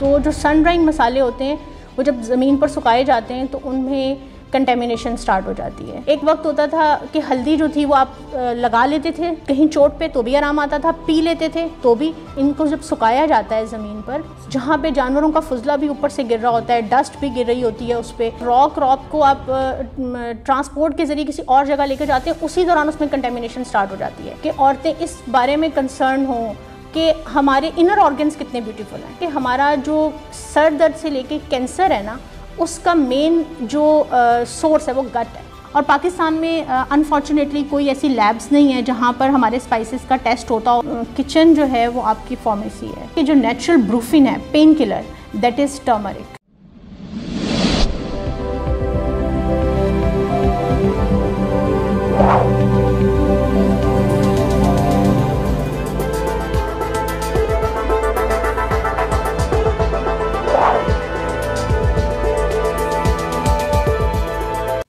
तो जो sun drying मसाले होते हैं वो जब ज़मीन पर सुखाए जाते हैं तो उनमें कंटेमिनेशन स्टार्ट हो जाती है। एक वक्त होता था कि हल्दी जो थी वो आप लगा लेते थे कहीं चोट पे तो भी आराम आता था, पी लेते थे तो भी। इनको जब सुखाया जाता है ज़मीन पर, जहाँ पे जानवरों का फुजला भी ऊपर से गिर रहा होता है, डस्ट भी गिर रही होती है उस पर, रॉ क्रॉप को आप ट्रांसपोर्ट के ज़रिए किसी और जगह लेकर जाते हैं, उसी दौरान उसमें कंटेमिनेशन स्टार्ट हो जाती है। कि औरतें इस बारे में कंसर्न हों कि हमारे इनर ऑर्गन्स कितने ब्यूटीफुल हैं, कि हमारा जो सर दर्द से लेके कैंसर है ना, उसका मेन जो सोर्स है वो गट है। और पाकिस्तान में अनफॉर्चुनेटली कोई ऐसी लैब्स नहीं है जहाँ पर हमारे स्पाइसेस का टेस्ट होता हो। किचन जो है वो आपकी फार्मेसी है। कि जो नेचुरल ब्रूफिन है, pain killer, that is turmeric.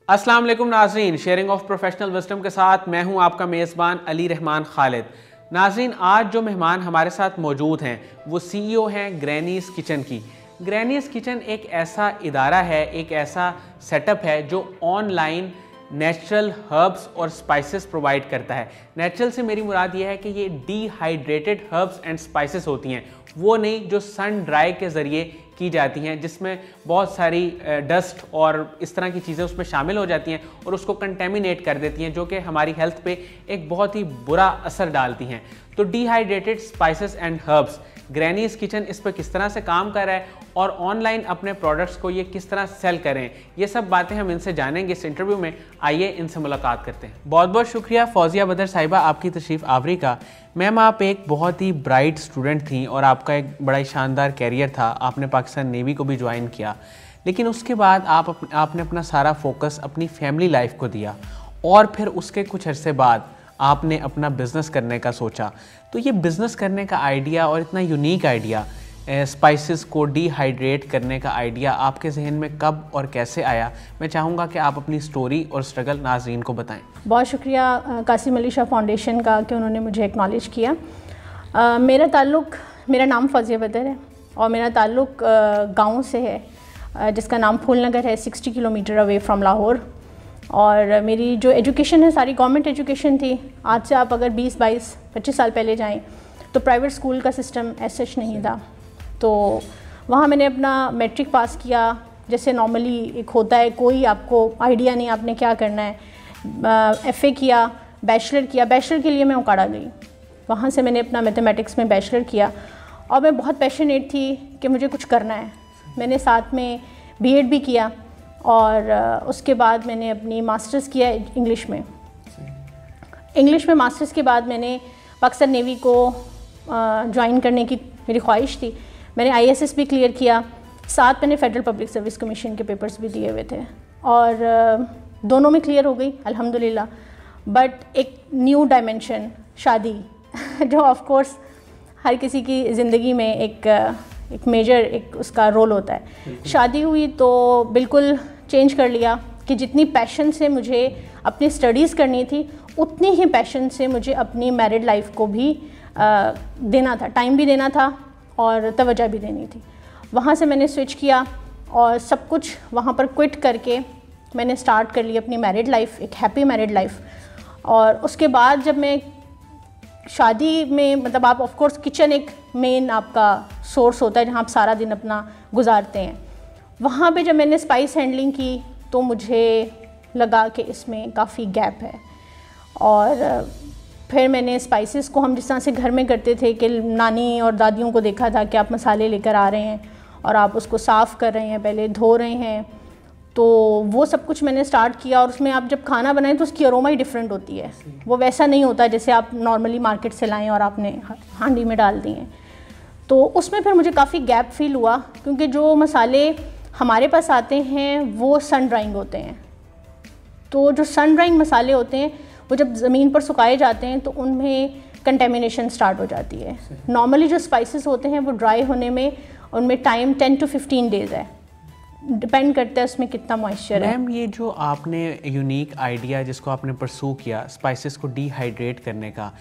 अस्सलाम वालेकुम नाज़रीन, शेयरिंग ऑफ प्रोफेशनल विज़डम के साथ मैं हूं आपका मेज़बान अली रहमान खालिद। नाज़रीन, आज जो मेहमान हमारे साथ मौजूद हैं वो CEO हैं ग्रैनीज़ किचन की। ग्रैनीज़ किचन एक ऐसा इदारा है, एक ऐसा सेटअप है जो ऑनलाइन नेचुरल हर्ब्स और स्पाइसेस प्रोवाइड करता है। नेचुरल से मेरी मुराद ये है कि ये डिहाइड्रेटेड हर्ब्स एंड स्पाइसेस होती हैं, वो नहीं जो सन ड्राई के ज़रिए की जाती हैं, जिसमें बहुत सारी डस्ट और इस तरह की चीज़ें उसमें शामिल हो जाती हैं और उसको कंटेमिनेट कर देती हैं, जो कि हमारी हेल्थ पे एक बहुत ही बुरा असर डालती हैं। तो dehydrated spices and herbs, granny's kitchen इस पर किस तरह से काम कर रहा है और ऑनलाइन अपने प्रोडक्ट्स को ये किस तरह सेल करें, ये सब बातें हम इनसे जानेंगे इस इंटरव्यू में। आइए इनसे मुलाकात करते हैं। बहुत बहुत शुक्रिया फौजिया बदर साहिबा आपकी तशरीफ़ आवरी का। मैम, आप एक बहुत ही ब्राइट स्टूडेंट थी और आपका एक बड़ा ही शानदार कैरियर था। आपने पाकिस्तान नेवी को भी ज्वाइन किया, लेकिन उसके बाद आपने अपना सारा फोकस अपनी फैमिली लाइफ को दिया और फिर उसके कुछ अरसे बाद आपने अपना बिज़नेस करने का सोचा। तो ये बिज़नेस करने का आइडिया और इतना यूनिक आइडिया, स्पाइसेस को डिहाइड्रेट करने का आइडिया आपके जहन में कब और कैसे आया? मैं चाहूँगा कि आप अपनी स्टोरी और स्ट्रगल नाज़रीन को बताएं। बहुत शुक्रिया कासिम अली शाह फाउंडेशन का कि उन्होंने मुझे एक्नॉलेज किया। मेरा नाम फौजिया बदर है और मेरा ताल्लुक़ गाँव से है जिसका नाम फूलनगर है, 60 किलोमीटर अवे फ्रॉम लाहौर। और मेरी जो एजुकेशन है सारी गवर्नमेंट एजुकेशन थी। आज से आप अगर 20-22-25 साल पहले जाएं तो प्राइवेट स्कूल का सिस्टम ऐसा नहीं था। तो वहाँ मैंने अपना मैट्रिक पास किया, जैसे नॉर्मली एक होता है, कोई आपको आइडिया नहीं आपने क्या करना है। FA किया, बैचलर किया। बैचलर के लिए मैं उकाड़ा गई, वहाँ से मैंने अपना मैथमेटिक्स में बैचलर किया और मैं बहुत पैशनेट थी कि मुझे कुछ करना है। मैंने साथ में B.Ed भी किया और उसके बाद मैंने अपनी मास्टर्स किया इंग्लिश में। इंग्लिश में मास्टर्स के बाद मैंने पाकिस्तान नेवी को ज्वाइन करने की मेरी ख्वाहिश थी। मैंने ISS भी क्लियर किया, साथ मैंने फेडरल पब्लिक सर्विस कमीशन के पेपर्स भी दिए हुए थे और दोनों में क्लियर हो गई अल्हम्दुलिल्लाह। बट एक न्यू डायमेंशन, शादी जो ऑफ कोर्स हर किसी की ज़िंदगी में एक मेजर उसका रोल होता है। शादी हुई तो बिल्कुल चेंज कर लिया कि जितनी पैशन से मुझे अपनी स्टडीज़ करनी थी, उतनी ही पैशन से मुझे अपनी मैरिड लाइफ को भी देना था, टाइम भी देना था और तवज्जो भी देनी थी। वहाँ से मैंने स्विच किया और सब कुछ वहाँ पर क्विट करके मैंने स्टार्ट कर ली अपनी मैरिड लाइफ, एक हैप्पी मैरिड लाइफ। और उसके बाद जब मैं शादी में, मतलब आप ऑफ कोर्स किचन एक मेन आपका सोर्स होता है जहाँ आप सारा दिन अपना गुजारते हैं। वहाँ पे जब मैंने स्पाइस हैंडलिंग की तो मुझे लगा कि इसमें काफ़ी गैप है। और फिर मैंने स्पाइसेस को, हम जिस तरह से घर में करते थे कि नानी और दादियों को देखा था कि आप मसाले लेकर आ रहे हैं और आप उसको साफ़ कर रहे हैं, पहले धो रहे हैं, तो वो सब कुछ मैंने स्टार्ट किया। और उसमें आप जब खाना बनाएं तो उसकी अरोमा ही डिफरेंट होती है, वो वैसा नहीं होता जैसे आप नॉर्मली मार्केट से लाएं और आपने हांडी में डाल दिए। तो उसमें फिर मुझे काफ़ी गैप फील हुआ, क्योंकि जो मसाले हमारे पास आते हैं वो सन ड्राइंग होते हैं। तो जो सन ड्राइंग मसाले होते हैं वो जब ज़मीन पर सुखाए जाते हैं तो उनमें कंटेमिनेशन स्टार्ट हो जाती है। नॉर्मली जो स्पाइसेस होते हैं वो ड्राई होने में उनमें टाइम 10 to 15 डेज़ है, डिपेंड करता है उसमें कितना मॉइस्चर है। मैम, ये जो आपने यूनिक आइडिया जिसको आपने परसू किया स्पाइसेस को डिहाइड्रेट करने का,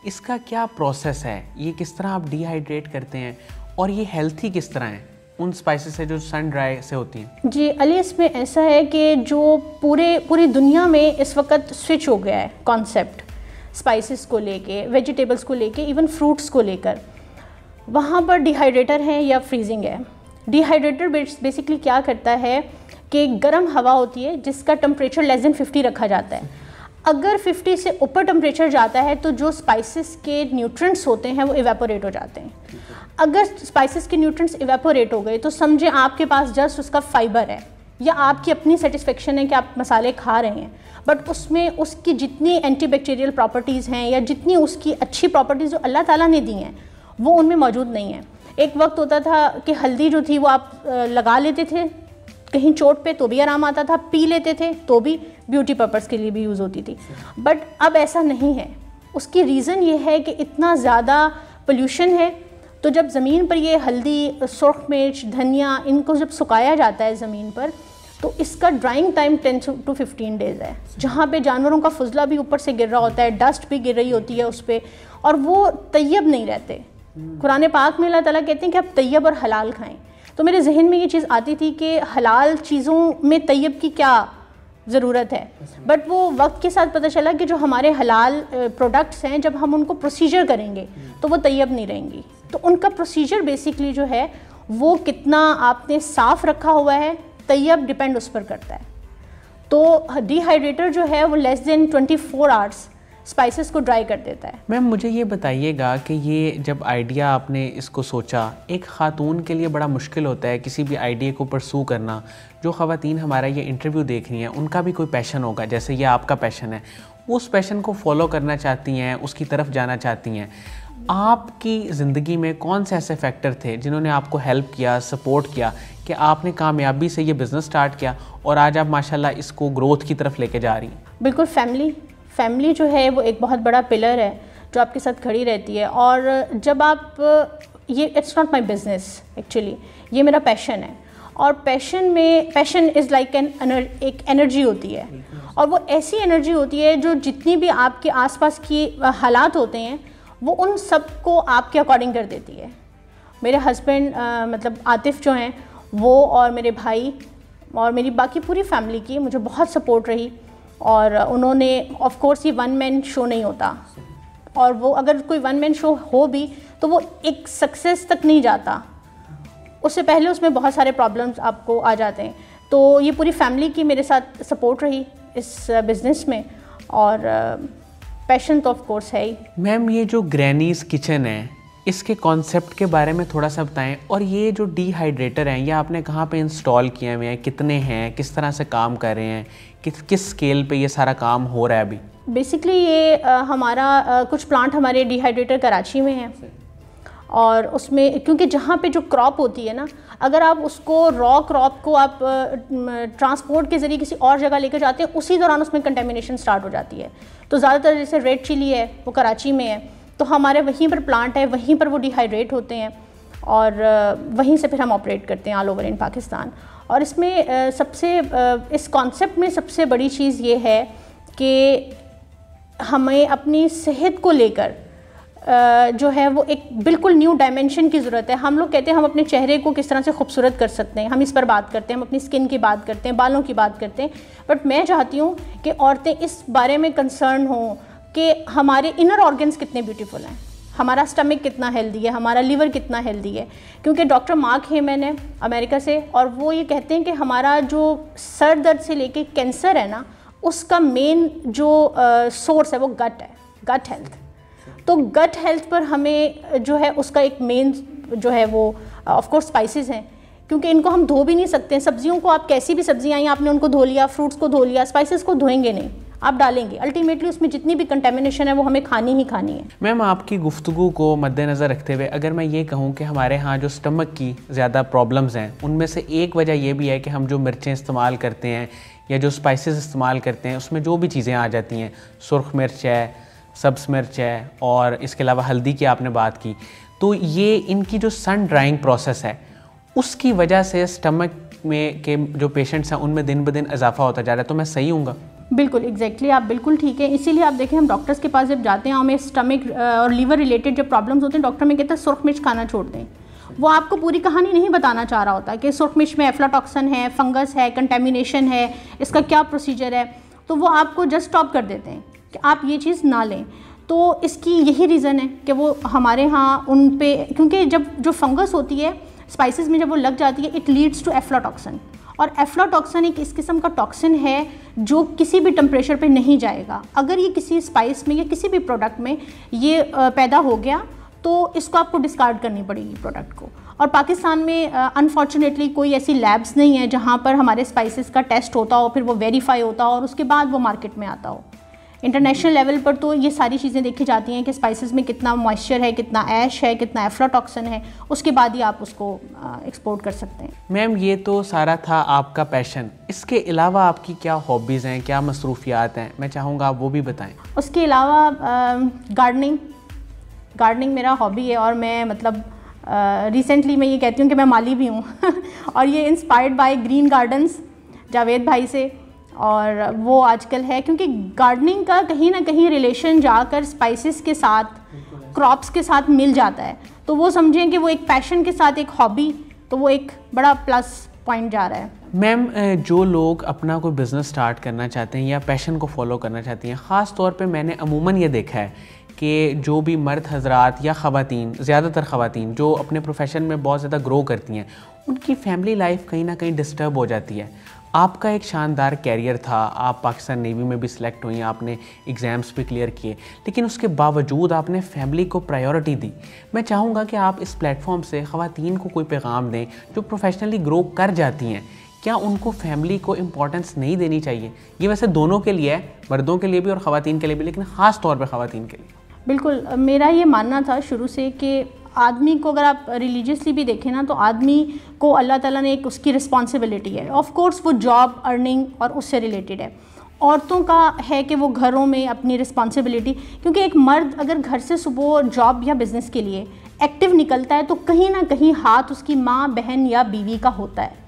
इसका क्या प्रोसेस है? ये किस तरह आप डिहाइड्रेट करते हैं और ये हेल्थी किस तरह है? उन स्पाइसेस से जो सन ड्राई से होती हैं? जी अली, इसमें ऐसा है कि जो पूरी दुनिया में इस वक्त स्विच हो गया है कॉन्सेप्ट, स्पाइसेस को लेके, वेजिटेबल्स को लेके, इवन फ्रूट्स को लेकर। वहाँ पर डिहाइड्रेटर हैं या फ्रीजिंग है। डिहाइड्रेटर बेसिकली क्या करता है कि गर्म हवा होती है जिसका टेम्परेचर लेस देन 50 रखा जाता है। अगर 50 से ऊपर टेम्परेचर जाता है तो जो स्पाइसेस के न्यूट्रिएंट्स होते हैं वो इवेपोरेट हो जाते हैं। अगर स्पाइसेस के न्यूट्रिएंट्स इवेपोरेट हो गए तो समझें आपके पास जस्ट उसका फाइबर है या आपकी अपनी सेटिस्फेक्शन है कि आप मसाले खा रहे हैं, बट उसमें उसकी जितनी एंटीबैक्टीरियल प्रॉपर्टीज़ हैं या जितनी उसकी अच्छी प्रॉपर्टीज़ जो अल्लाह ताला ने दी हैं वो उनमें मौजूद नहीं है। एक वक्त होता था कि हल्दी जो थी वो आप लगा लेते थे कहीं चोट पे तो भी आराम आता था, पी लेते थे तो भी ब्यूटी पर्पज़ के लिए भी यूज़ होती थी, बट अब ऐसा नहीं है। उसकी रीज़न ये है कि इतना ज़्यादा पोल्यूशन है। तो जब ज़मीन पर ये हल्दी, सुर्ख मिर्च, धनिया, इनको जब सुखाया जाता है ज़मीन पर तो इसका ड्राइंग टाइम 10 to 15 डेज़ है, जहाँ पे जानवरों का फुजला भी ऊपर से गिर रहा होता है, डस्ट भी गिर रही होती है उस पर, और वो तैयब नहीं रहते। कुरान पाक में अल्लाह ताला कहते हैं कि आप तैयब और हलाल खाएं। तो मेरे जहन में ये चीज़ आती थी कि हलाल चीज़ों में तैयब की क्या ज़रूरत है, बट वो वक्त के साथ पता चला कि जो हमारे हलाल प्रोडक्ट्स हैं जब हम उनको प्रोसीजर करेंगे तो वो तैयब नहीं रहेंगी। तो उनका प्रोसीजर बेसिकली जो है वो कितना आपने साफ़ रखा हुआ है, तैयब डिपेंड उस पर करता है। तो डिहाइड्रेटर जो है वो लेस देन 24 आवर्स स्पाइसेस को ड्राई कर देता है। मैम मुझे ये बताइएगा कि ये जब आइडिया आपने इसको सोचा, एक ख़ातून के लिए बड़ा मुश्किल होता है किसी भी आइडिया को परसू करना। जो ख़वातीन हमारा ये इंटरव्यू देख रही हैं उनका भी कोई पैशन होगा, जैसे ये आपका पैशन है, उस पैशन को फॉलो करना चाहती हैं, उसकी तरफ जाना चाहती हैं। आपकी ज़िंदगी में कौन से ऐसे फैक्टर थे जिन्होंने आपको हेल्प किया, सपोर्ट किया कि आपने कामयाबी से ये बिज़नेस स्टार्ट किया और आज आप माशाल्लाह इसको ग्रोथ की तरफ लेके जा रही हैं? बिल्कुल, फैमिली जो है वो एक बहुत बड़ा पिलर है जो आपके साथ खड़ी रहती है। और जब आप ये it's not my business actually, ये मेरा पैशन है, और पैशन इज़ लाइक एक एनर्जी होती है, और वो ऐसी एनर्जी होती है जो जितनी भी आपके आसपास की हालात होते हैं वो उन सब को आपके अकॉर्डिंग कर देती है। मेरे हस्बैंड मतलब आतिफ़ जो हैं वो, और मेरे भाई और मेरी बाकी पूरी फैमिली की मुझे बहुत सपोर्ट रही। और उन्होंने, ऑफ कोर्स ये वन मैन शो नहीं होता, और वो अगर कोई वन मैन शो हो भी तो वो एक सक्सेस तक नहीं जाता, उससे पहले उसमें बहुत सारे प्रॉब्लम्स आपको आ जाते हैं। तो ये पूरी फैमिली की मेरे साथ सपोर्ट रही इस बिज़नेस में, और पैशन तो ऑफ कोर्स है ही। मैम ये जो ग्रैनीज़ किचन है इसके कॉन्सेप्ट के बारे में थोड़ा सा बताएं, और ये जो डिहाइड्रेटर हैं ये आपने कहाँ पे इंस्टॉल किए हुए हैं, कितने हैं, किस तरह से काम कर रहे हैं, किस स्केल पे ये सारा काम हो रहा है अभी? बेसिकली ये हमारा कुछ प्लांट हमारे डिहाइड्रेटर कराची में हैं, और उसमें क्योंकि जहाँ पे जो क्रॉप होती है ना, अगर आप उसको रॉ क्रॉप को आप ट्रांसपोर्ट के ज़रिए किसी और जगह लेकर जाते हैं, उसी दौरान उसमें कंटेमिनेशन स्टार्ट हो जाती है। तो ज़्यादातर जैसे रेड चिली है वो कराची में है, तो हमारे वहीं पर प्लांट है, वहीं पर वो डिहाइड्रेट होते हैं, और वहीं से फिर हम ऑपरेट करते हैं ऑल ओवर इन पाकिस्तान। और इसमें इस कॉन्सेप्ट में सबसे बड़ी चीज़ ये है कि हमें अपनी सेहत को लेकर जो है वो एक बिल्कुल न्यू डायमेंशन की ज़रूरत है। हम लोग कहते हैं हम अपने चेहरे को किस तरह से खूबसूरत कर सकते हैं, हम इस पर बात करते हैं, हम अपनी स्किन की बात करते हैं, बालों की बात करते हैं, बट मैं चाहती हूँ कि औरतें इस बारे में कंसर्न हों कि हमारे इनर ऑर्गन्स कितने ब्यूटीफुल हैं, हमारा स्टमक कितना हेल्दी है, हमारा लीवर कितना हेल्दी है। क्योंकि डॉक्टर मार्क हेमन है अमेरिका से, और वो ये कहते हैं कि हमारा जो सर दर्द से लेके कैंसर है ना, उसका मेन जो सोर्स है वो गट है, गट हेल्थ। तो गट हेल्थ पर हमें जो है उसका एक मेन जो है वो ऑफ कोर्स स्पाइसेस हैं, क्योंकि इनको हम धो भी नहीं सकते हैं। सब्जियों को आप कैसी भी सब्जियाँ आई आपने उनको धो लिया, फ्रूट्स को धो लिया, स्पाइसेस को धोएंगे नहीं, आप डालेंगे, अल्टीमेटली उसमें जितनी भी कंटेमिनेशन है वो हमें खानी ही खानी है। मैम आपकी गुफ्तगू को मद्देनज़र रखते हुए अगर मैं ये कहूँ कि हमारे यहाँ जो स्टमक की ज़्यादा प्रॉब्लम्स हैं उनमें से एक वजह ये भी है कि हम जो मिर्चें इस्तेमाल करते हैं या जो स्पाइसेस इस्तेमाल करते हैं उसमें जो भी चीज़ें आ जाती हैं, सुर्ख मिर्च है, सब्ज़ मिर्च है, और इसके अलावा हल्दी की आपने बात की, तो ये इनकी जो सन ड्राइंग प्रोसेस है उसकी वजह से स्टमक में के जो पेशेंट्स हैं उनमें दिन ब दिन इजाफा होता जा रहा है। तो मैं सही हूँगा? बिल्कुल एग्जैक्टली, आप बिल्कुल ठीक है। इसीलिए आप देखें हम डॉक्टर्स के पास जब जाते हैं, हमें स्टमक और लीवर रिलेटेड जो प्रॉब्लम्स होते हैं, डॉक्टर में कहता है सुर्ख मिर्च खाना छोड़ दें, वो आपको पूरी कहानी नहीं बताना चाह रहा होता कि सुरखमिर्च में एफ्लाटॉक्सिन है, फंगस है, कंटेमिनेशन है, इसका क्या प्रोसीजर है, तो वो आपको जस्ट स्टॉप कर देते हैं कि आप ये चीज़ ना लें। तो इसकी यही रीज़न है कि वो हमारे यहाँ उन पे, क्योंकि जब जो फंगस होती है स्पाइसेस में जब वो लग जाती है, इट लीड्स टू एफ्लाटॉक्सिन, और एफ्लाटॉक्सिन एक इस किस्म का टॉक्सिन है जो किसी भी टेम्परेचर पे नहीं जाएगा। अगर ये किसी स्पाइस में या किसी भी प्रोडक्ट में ये पैदा हो गया तो इसको आपको डिस्कार्ड करनी पड़ेगी प्रोडक्ट को। और पाकिस्तान में अनफॉर्चुनेटली कोई ऐसी लैब्स नहीं है जहाँ पर हमारे स्पाइसेस का टेस्ट होता हो, फिर वो वेरीफाई होता हो और उसके बाद वो मार्केट में आता हो। इंटरनेशनल लेवल पर तो ये सारी चीज़ें देखी जाती हैं कि स्पाइसेस में कितना मॉइस्चर है, कितना ऐश है, कितना एफ्लाटॉक्सिन है, उसके बाद ही आप उसको एक्सपोर्ट कर सकते हैं। मैम, ये तो सारा था आपका पैशन, इसके अलावा आपकी क्या हॉबीज़ हैं, क्या मसरूफियात हैं, मैं चाहूँगा आप वो भी बताएं। उसके अलावा गार्डनिंग मेरा हॉबी है, और मैं मतलब रिसेंटली मैं ये कहती हूँ कि मैं माली भी हूँ और ये inspired by green gardens Javed भाई से, और वो आजकल है क्योंकि गार्डनिंग का कहीं ना कहीं रिलेशन जाकर स्पाइसेस के साथ, क्रॉप्स के साथ मिल जाता है। तो वो समझें कि वो एक पैशन के साथ एक हॉबी, तो वो एक बड़ा प्लस पॉइंट जा रहा है। मैम, जो लोग अपना कोई बिज़नेस स्टार्ट करना चाहते हैं या पैशन को फॉलो करना चाहती हैं, ख़ास तौर पे मैंने अमूमन ये देखा है कि जो भी मर्द हजरात या ख़वातीन, ज़्यादातर ख़वातीन जो अपने प्रोफेशन में बहुत ज़्यादा ग्रो करती हैं, उनकी फैमिली लाइफ कहीं ना कहीं डिस्टर्ब हो जाती है। आपका एक शानदार कैरियर था, आप पाकिस्तान नेवी में भी सिलेक्ट हुई, आपने एग्ज़ाम्स भी क्लियर किए, लेकिन उसके बावजूद आपने फैमिली को प्रायोरिटी दी। मैं चाहूँगा कि आप इस प्लेटफॉर्म से ख़वातीन को कोई पैगाम दें जो प्रोफेशनली ग्रो कर जाती हैं। क्या उनको फैमिली को इम्पोर्टेंस नहीं देनी चाहिए? ये वैसे दोनों के लिए है, मर्दों के लिए भी और ख़वातीन के लिए भी, लेकिन ख़ास तौर पर ख़वातीन के लिए। बिल्कुल, मेरा ये मानना था शुरू से कि आदमी को, अगर आप रिलीजियसली भी देखें ना, तो आदमी को अल्लाह ताला ने एक उसकी रिस्पॉन्सिबिलिटी है। ऑफ कोर्स वो जॉब, अर्निंग और उससे रिलेटेड है। औरतों का है कि वो घरों में अपनी रिस्पॉन्सिबिलिटी, क्योंकि एक मर्द अगर घर से सुबह जॉब या बिज़नेस के लिए एक्टिव निकलता है तो कहीं ना कहीं हाथ उसकी माँ, बहन या बीवी का होता है।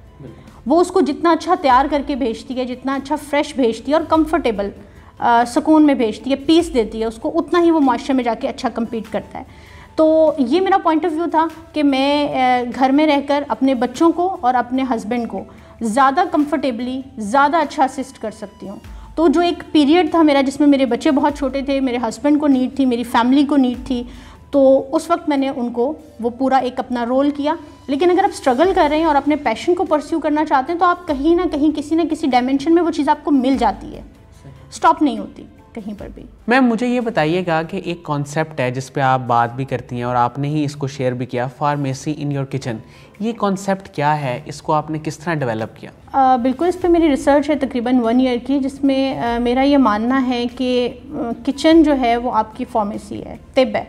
वो उसको जितना अच्छा तैयार करके भेजती है, जितना अच्छा फ्रेश भेजती है और कंफर्टेबल सुकून में भेजती है, पीस देती है उसको, उतना ही वो मॉइस्चर में जाके अच्छा कम्पीट करता है। तो ये मेरा पॉइंट ऑफ व्यू था कि मैं घर में रहकर अपने बच्चों को और अपने हस्बैंड को ज़्यादा कंफर्टेबली, ज़्यादा अच्छा असिस्ट कर सकती हूँ। तो जो एक पीरियड था मेरा जिसमें मेरे बच्चे बहुत छोटे थे, मेरे हस्बैंड को नीड थी, मेरी फैमिली को नीड थी, तो उस वक्त मैंने उनको वो पूरा एक अपना रोल किया। लेकिन अगर आप स्ट्रगल कर रहे हैं और अपने पैशन को परस्यू करना चाहते हैं तो आप कहीं ना कहीं किसी न किसी डायमेंशन में वो चीज़ आपको मिल जाती है, स्टॉप नहीं होती कहीं पर भी। मैम, मुझे ये बताइएगा कि एक कॉन्सेप्ट है जिस पे आप बात भी करती हैं और आपने ही इसको शेयर भी किया, फार्मेसी इन योर किचन। ये कॉन्सेप्ट क्या है, इसको आपने किस तरह डेवलप किया? बिल्कुल, इस पे मेरी रिसर्च है तकरीबन 1 ईयर की, जिसमें मेरा ये मानना है कि किचन जो है वो आपकी फार्मेसी है, तिब है।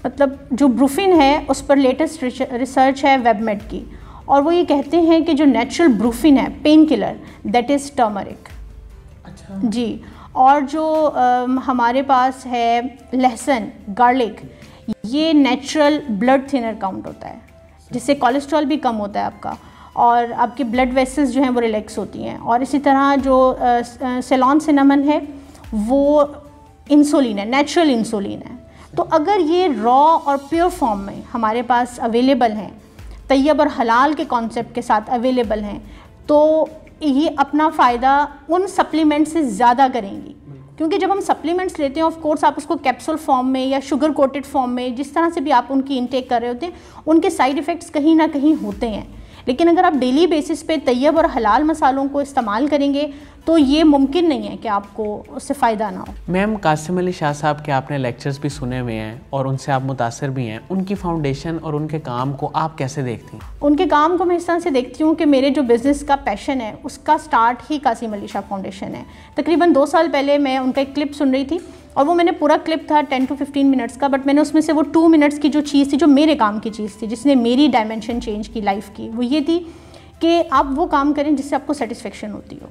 मतलब जो ब्रूफिन है उस पर लेटेस्ट रिसर्च है वेबमेड की, और वो ये कहते हैं कि जो नेचुरल ब्रूफिन है, pain killer, that is turmeric. अच्छा जी। और जो हमारे पास है लहसुन, गार्लिक, ये नेचुरल ब्लड थिनर काउंट होता है, जिससे कोलेस्ट्रॉल भी कम होता है आपका, और आपकी ब्लड वेसल्स जो हैं वो रिलैक्स होती हैं। और इसी तरह जो सेलॉन सिनेमन है वो इंसुलिन है, नेचुरल इंसुलिन है। तो अगर ये रॉ और प्योर फॉर्म में हमारे पास अवेलेबल हैं, तैयब और हलाल के कॉन्सेप्ट के साथ अवेलेबल हैं, तो ये अपना फ़ायदा उन सप्लीमेंट से ज़्यादा करेंगी। क्योंकि जब हम सप्लीमेंट्स लेते हैं, ऑफ कोर्स आप उसको कैप्सूल फॉर्म में या शुगर कोटेड फॉर्म में, जिस तरह से भी आप उनकी इनटेक कर रहे होते हैं, उनके साइड इफ़ेक्ट्स कहीं ना कहीं होते हैं। लेकिन अगर आप डेली बेसिस पे तैयब और हलाल मसालों को इस्तेमाल करेंगे तो ये मुमकिन नहीं है कि आपको उससे फ़ायदा ना हो। मैम, कासिम अली शाह साहब के आपने लेक्चर्स भी सुने हुए हैं और उनसे आप मुतासर भी हैं। उनकी फाउंडेशन और उनके काम को आप कैसे देखती हैं? उनके काम को मैं इस तरह से देखती हूँ कि मेरे जो बिज़नेस का पैशन है उसका स्टार्ट ही कासिम अली शाह फाउंडेशन है। तकरीबन 2 साल पहले मैं उनका एक क्लिप सुन रही थी, और वो मैंने पूरा क्लिप था 10 to 15 मिनट्स का, बट मैंने उसमें से वो 2 मिनट्स की जो चीज़ थी, जो मेरे काम की चीज़ थी, जिसने मेरी डायमेंशन चेंज की लाइफ की, वो ये थी कि आप वो काम करें जिससे आपको सेटिस्फेक्शन होती हो।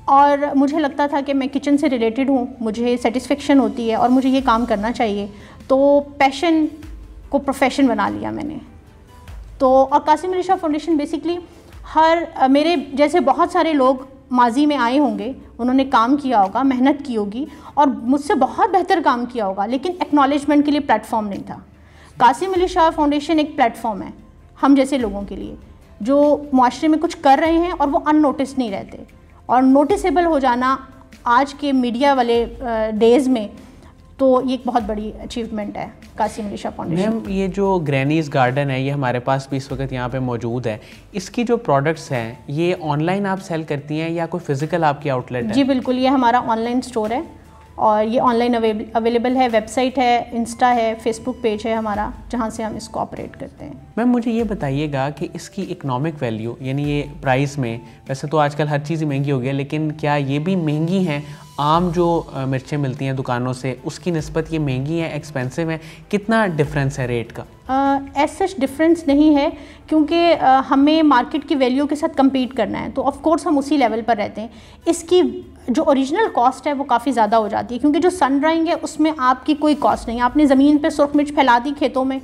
और मुझे लगता था कि मैं किचन से रिलेटेड हूँ, मुझे सेटिस्फेक्शन होती है और मुझे ये काम करना चाहिए, तो पैशन को प्रोफेशन बना लिया मैंने। तो और कासिम अली शाह फाउंडेशन बेसिकली मेरे जैसे बहुत सारे लोग माजी में आए होंगे, उन्होंने काम किया होगा, मेहनत की होगी और मुझसे बहुत बेहतर काम किया होगा, लेकिन एक्नॉलेजमेंट के लिए प्लेटफॉर्म नहीं था। कासिम अली शाह फाउंडेशन एक प्लेटफॉर्म है हम जैसे लोगों के लिए जो मुआशरे में कुछ कर रहे हैं और वो अननोटिस नहीं रहते, और नोटिसेबल हो जाना आज के मीडिया वाले डेज़ में तो ये एक बहुत बड़ी अचीवमेंट है कासिम अली शाह फाउंडेशन। मैम, ये जो ग्रैनीज़ गार्डन है ये हमारे पास भी इस वक्त यहाँ पे मौजूद है, इसकी जो प्रोडक्ट्स हैं ये ऑनलाइन आप सेल करती हैं या कोई फ़िज़िकल आपकी आउटलेट है? जी बिल्कुल, ये हमारा ऑनलाइन स्टोर है और ये ऑनलाइन अवेलेबल है, वेबसाइट है, इंस्टा है, फेसबुक पेज है हमारा, जहाँ से हम इसको ऑपरेट करते हैं। मैम मुझे ये बताइएगा कि इसकी इकोनॉमिक वैल्यू यानी ये प्राइस में, वैसे तो आजकल हर चीज़ महंगी हो गई है, लेकिन क्या ये भी महंगी हैं? आम जो मिर्चें मिलती हैं दुकानों से उसकी निस्बत ये महंगी हैं, एक्सपेंसिव हैं? कितना डिफरेंस है रेट का? एज सच डिफरेंस नहीं है, क्योंकि हमें मार्केट की वैल्यू के साथ compete करना है, तो ऑफ कोर्स हम उसी लेवल पर रहते हैं। इसकी जो ओरिजिनल कॉस्ट है वो काफ़ी ज़्यादा हो जाती है, क्योंकि जो सन ड्राइंग है उसमें आपकी कोई कॉस्ट नहीं है। आपने ज़मीन पे सुरख मिर्च फैला दी खेतों में,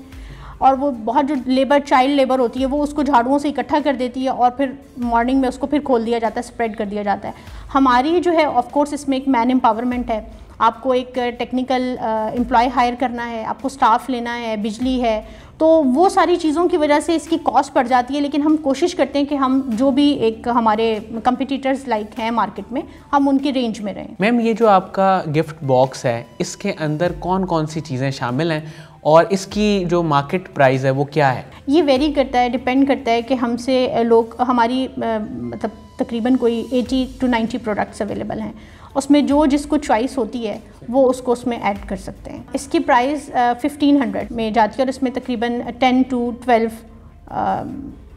और वो बहुत जो लेबर, चाइल्ड लेबर होती है, वो उसको झाड़ुओं से इकट्ठा कर देती है और फिर मॉर्निंग में उसको फिर खोल दिया जाता है, स्प्रेड कर दिया जाता है। हमारी जो है ऑफ कोर्स इसमें एक मैन एम्पावरमेंट है, आपको एक टेक्निकल एम्प्लॉय हायर करना है, आपको स्टाफ लेना है, बिजली है, तो वो सारी चीज़ों की वजह से इसकी कॉस्ट बढ़ जाती है। लेकिन हम कोशिश करते हैं कि हम जो भी एक हमारे कंपिटिटर्स लाइक हैं मार्केट में, हम उनकी रेंज में रहें। मैम ये जो आपका गिफ्ट बॉक्स है इसके अंदर कौन कौन सी चीज़ें शामिल हैं और इसकी जो मार्केट प्राइस है वो क्या है? ये वेरी करता है, डिपेंड करता है कि हमसे लोग, हमारी मतलब तकरीबन कोई 80 to 90 प्रोडक्ट्स अवेलेबल हैं, उसमें जो जिसको चॉइस होती है वो उसको उसमें ऐड कर सकते हैं। इसकी प्राइस 1500 में जाती है और इसमें तकरीबन 10 to 12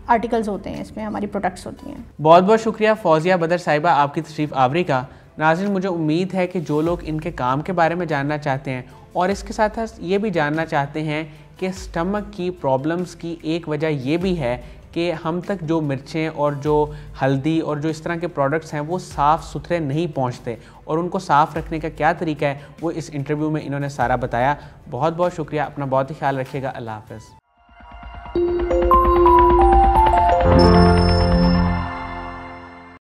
आर्टिकल्स होते हैं, इसमें हमारी प्रोडक्ट्स होती हैं। बहुत बहुत शुक्रिया फौजिया बदर साहिबा आपकी तशरीफ़ आवरी का। नाज़रीन, मुझे उम्मीद है कि जो लोग इनके काम के बारे में जानना चाहते हैं और इसके साथ साथ ये भी जानना चाहते हैं कि स्टमक की प्रॉब्लम्स की एक वजह ये भी है कि हम तक जो मिर्चें और जो हल्दी और जो इस तरह के प्रोडक्ट्स हैं वो साफ़ सुथरे नहीं पहुंचते, और उनको साफ़ रखने का क्या तरीका है वो इस इंटरव्यू में इन्होंने सारा बताया। बहुत बहुत शुक्रिया, अपना बहुत ही ख्याल रखिएगा। अल्लाह हाफ़िज़।